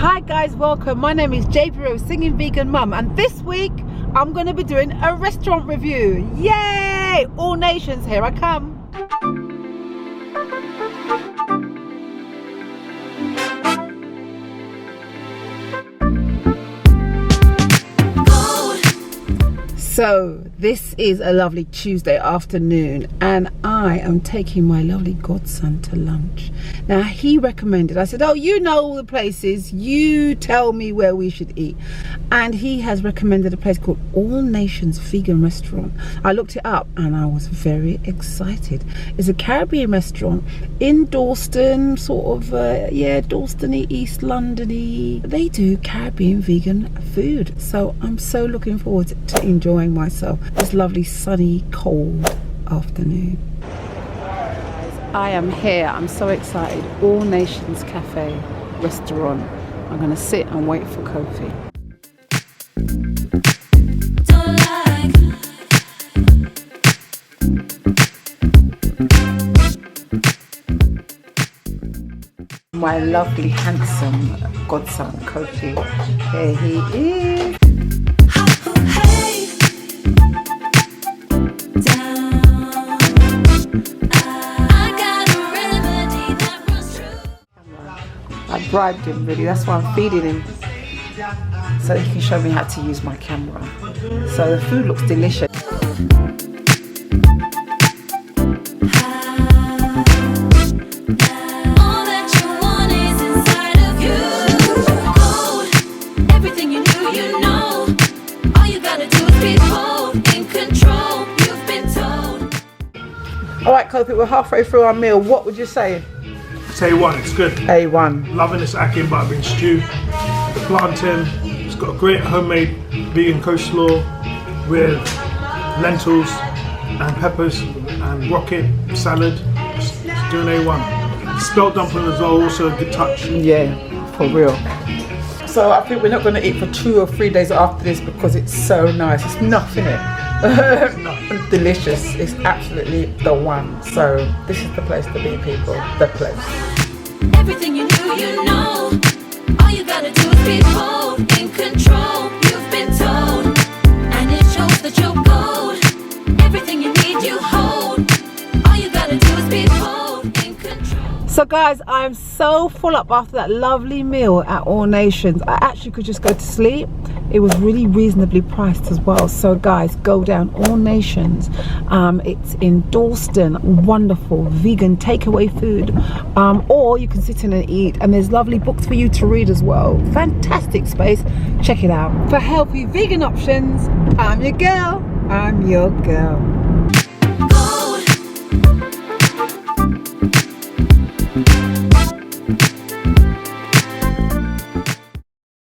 Hi guys, welcome. My name is JBro, singing vegan mum, and this week I'm going to be doing a restaurant review. Yay! All nations, here I come. So this is a lovely Tuesday afternoon and I am taking my lovely godson to lunch. Now he recommended, I said, oh, you know all the places, you tell me where we should eat. And he has recommended a place called All Nations Vegan Restaurant. I looked it up and I was very excited. It's a Caribbean restaurant in Dalston, sort of, Dalston-y, East London-y. They do Caribbean vegan food. So I'm so looking forward to enjoying myself this lovely sunny cold afternoon. I am here, I'm so excited. All Nations Cafe restaurant. I'm gonna sit and wait for Kofi. My lovely handsome godson Kofi, here he is. I bribed him really, that's why I'm feeding him, so he can show me how to use my camera. So the food looks delicious. Alright Kofi, we're halfway through our meal. What would you say? It's A1, it's good. A1. Loving this ackee butter bean stew. The plantain, it's got a great homemade vegan coleslaw with lentils and peppers and rocket salad. It's doing A1. Spelt dumpling as well, also a good touch. Yeah, for real. So I think we're not going to eat for 2 or 3 days after this because it's so nice. It's nothing. Delicious. It's absolutely the one. So this is the place to be, people. The place. Everything you knew, you know. All you gotta do is be bold, in control. You've been told, and it shows that you're gold. Everything you need, you hold. All you gotta do is be bold, in control. So guys, I'm so full up after that lovely meal at All Nations. I actually could just go to sleep. It was really reasonably priced as well. So guys, go down All Nations. It's in Dalston. Wonderful vegan takeaway food, or you can sit in and eat, and there's lovely books for you to read as well. Fantastic space. Check it out. For healthy vegan options, I'm your girl. I'm your girl. Gold.